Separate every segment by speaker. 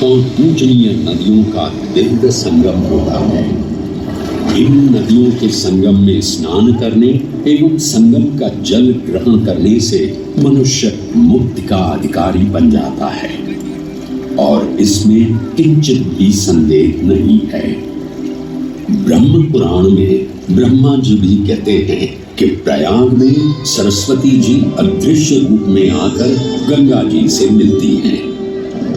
Speaker 1: और पूजनीय नदियों का दिव्य संगम होता है। इन नदियों के संगम में स्नान करने एवं संगम का जल ग्रहण करने से मनुष्य मुक्ति का अधिकारी बन जाता है और इसमें किंचित भी संदेह नहीं है। ब्रह्म पुराण में ब्रह्मा जी भी कहते हैं कि प्रयाग में सरस्वती जी अदृश्य रूप में आकर गंगा जी से मिलती हैं।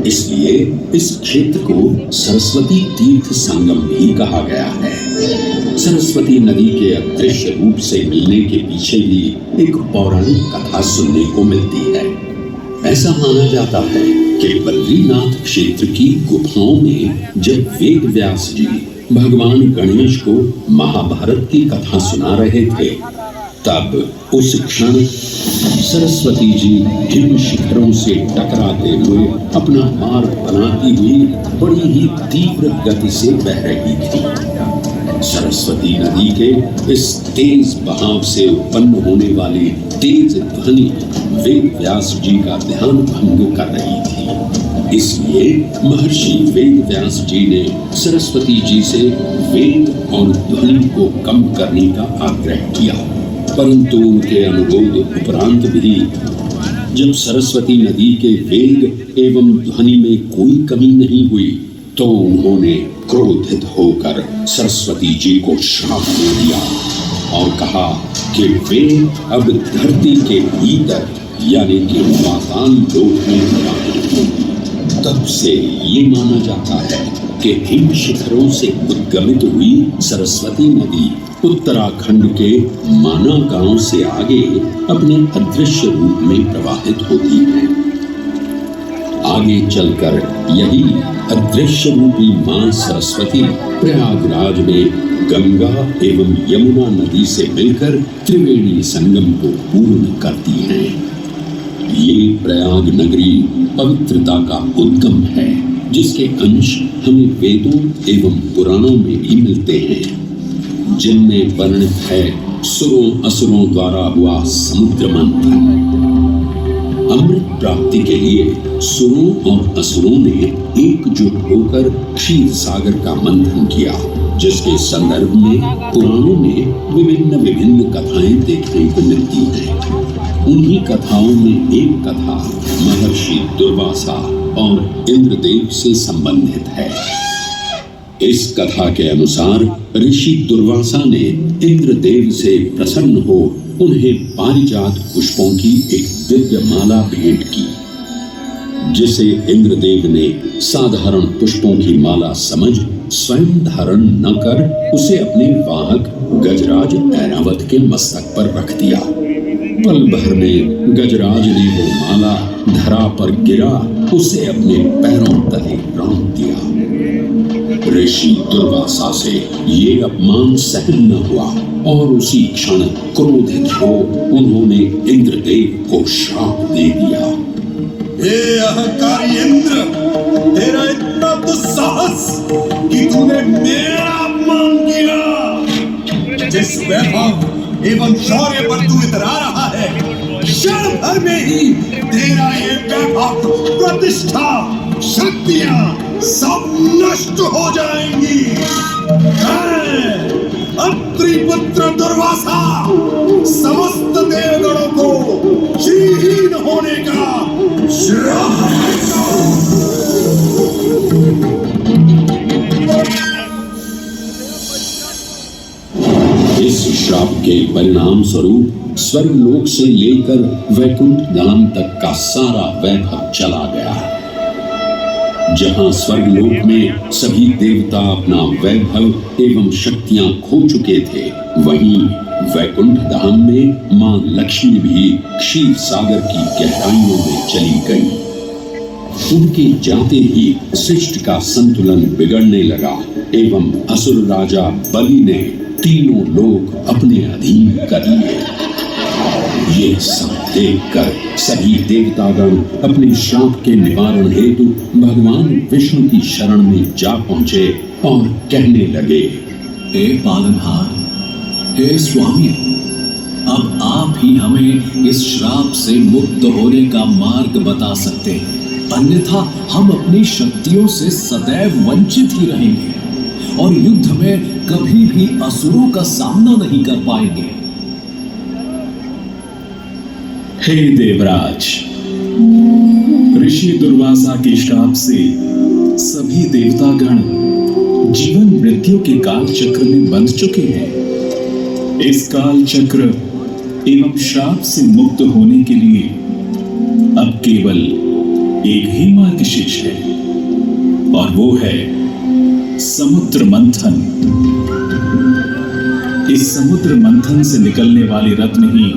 Speaker 1: इसलिए इस क्षेत्र को सरस्वती तीर्थ संगम भी कहा गया है। सरस्वती नदी के अदृश्य रूप से मिलने के पीछे भी एक पौराणिक कथा सुनने को मिलती है। ऐसा माना जाता है कि बद्रीनाथ क्षेत्र की गुफाओं में जब वेद व्यास जी भगवान गणेश को महाभारत की कथा सुना रहे थे, तब उस क्षण सरस्वती जी हिम शिखरों से टकराते हुए अपना मार्ग बनाती हुई बड़ी ही तीव्र गति से बह रही थी। सरस्वती नदी के इस तेज बहाव से उत्पन्न होने वाली तेज ध्वनि वेद व्यास जी का ध्यान भंग कर रही थी। इसलिए महर्षि वेद व्यास जी ने सरस्वती जी से वेद और ध्वनि को कम करने का आग्रह किया, परंतु उनके अनुरोध उपरांत भी जब सरस्वती नदी के वेग एवं ध्वनि में कोई कमी नहीं हुई, तो उन्होंने क्रोधित होकर सरस्वती जी को श्राप दे दिया और कहा कि वे अब धरती के भीतर यानी कि पाताल लोक में रहेंगी। तब से ये माना जाता है कि हिम शिखरों से उद्गमित हुई सरस्वती नदी उत्तराखंड के माना गांव से आगे अपने अदृश्य रूप में प्रवाहित होती है। आगे चलकर यही अदृश्य रूपी मां सरस्वती प्रयागराज में गंगा एवं यमुना नदी से मिलकर त्रिवेणी संगम को पूर्ण करती हैं। ये प्रयाग नगरी पवित्रता का उद्गम है, जिसके अंश हमें वेदों एवं पुराणों में भी मिलते हैं, जिनमें वर्णित है सुरों असुरों द्वारा हुआ समुद्र मंथन। अमृत प्राप्ति के लिए सुरों और असुरों ने एकजुट होकर क्षीर सागर का मंथन किया, जिसके संदर्भ में पुराणों में विभिन्न कथाएं देखने को मिलती हैं। उन्हीं कथाओं में एक कथा महर्षि दुर्वासा और इंद्रदेव से संबंधित है। इस कथा के अनुसार ऋषि दुर्वासा ने इंद्रदेव से प्रसन्न हो उन्हें पारिजात पुष्पों की एक दिव्य माला भेंट की, जिसे इंद्रदेव ने साधारण पुष्पों की माला समझ स्वयं धारण न कर उसे अपने वाहक गजराज ऐरावत के मस्तक पर रख दिया। पल भर में गजराज ने वो माला धरा पर गिरा उसे अपने पैरों तले रौंद दिया। ऋषि दुर्वासा से ये अपमान सहन न हुआ और उसी क्षण क्रोधित हो उन्होंने इंद्रदेव को श्राप दे दिया।
Speaker 2: हे अहंकारी इंद्र, तेरा इतना दुस्साहस कि तूने मेरा अपमान किया। जिस वैभव एवं शौर्य पर तू इतरा रहा है, क्षण भर में ही तेरा ये वैभव, प्रतिष्ठा, शक्तियां सब नष्ट हो जाएंगी। अत्रिपुत्र दुर्वासा समस्त देवगणों को श्रीहीन होने का श्राप देता हूं।
Speaker 1: इस श्राप के परिणाम स्वरूप स्वर्गलोक से लेकर वैकुंठ धाम तक का सारा वैभव चला गया। जहां स्वर्गलोक में सभी देवता अपना वैभव एवं शक्तियां खो चुके थे, वहीं वैकुंठ धाम में मां लक्ष्मी भी क्षीर सागर की गहराइयों में चली गई। उनके जाते ही सृष्टि का संतुलन बिगड़ने लगा एवं असुर राजा बलि ने तीनों लोग अपने अधीन कर लिए। ये सब देखकर सभी देवतागण अपने श्राप के निवारण हेतु भगवान विष्णु की शरण में जा पहुंचे और कहने लगे,
Speaker 3: हे पालनहार, हे स्वामी, अब आप ही हमें इस श्राप से मुक्त होने का मार्ग बता सकते हैं। अन्यथा हम अपनी शक्तियों से सदैव वंचित ही रहेंगे और युद्ध में कभी भी असुरों का सामना नहीं कर पाएंगे।
Speaker 4: हे देवराज, ऋषि दुर्वासा के श्राप से सभी देवतागण जीवन मृत्यु के काल चक्र में बंध चुके हैं। इस काल चक्र एवं श्राप से मुक्त होने के लिए अब केवल एक ही मार्ग शेष है और वो है समुद्र मंथन। इस समुद्र मंथन से निकलने वाले रत्न ही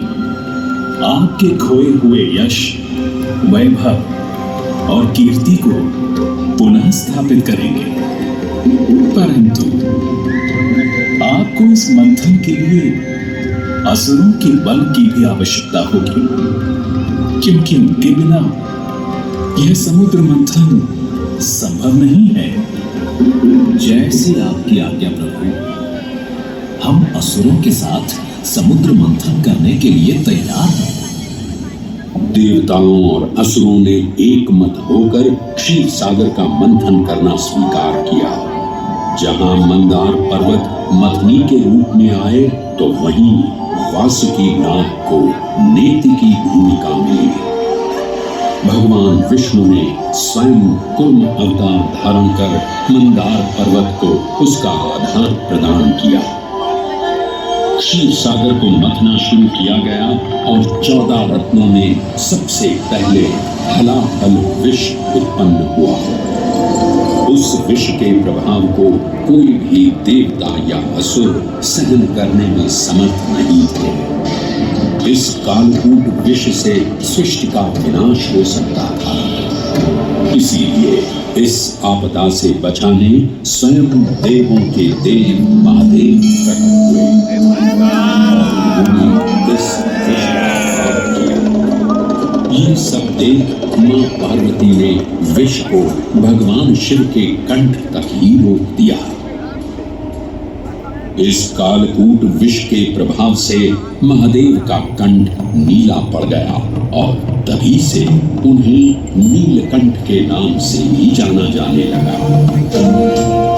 Speaker 4: आपके खोए हुए यश, वैभव और कीर्ति को पुनः स्थापित करेंगे। परंतु आपको इस मंथन के लिए असुरों के बल की भी आवश्यकता होगी, क्योंकि उनके बिना यह समुद्र मंथन संभव नहीं है।
Speaker 3: जैसे आपकी आज्ञा प्रभु। हम असुरों के साथ समुद्र मंथन करने के लिए तैयार हैं।
Speaker 1: देवताओं और असुरों ने एक मत होकर क्षीर सागर का मंथन करना स्वीकार किया। जहां मंदार पर्वत मथनी के रूप में आए तो वहीं वासुकी नाग को नेति की भूमिका मिली। भगवान विष्णु ने स्वयं कूर्म अवतार धारण कर मंदार पर्वत को उसका आधार प्रदान किया। क्षीर सागर को मथना शुरू किया गया और 14 रत्नों में सबसे पहले हलाहल विष उत्पन्न हुआ। उस विष के प्रभाव को कोई भी देवता या असुर सहन करने में समर्थ नहीं थे। इस कालकूट विष से सृष्टि का विनाश हो सकता था। इसीलिए इस आपदा से बचाने स्वयं देवों के देव महादेव प्रकट हुए। इस विष का पाप किया। ये सब देख मां पार्वती ने विष को भगवान शिव के कंठ तक ही रोक दिया। इस कालकूट विष के प्रभाव से महादेव का कंठ नीला पड़ गया और तभी से उन्हें नीलकंठ के नाम से ही जाना जाने लगा।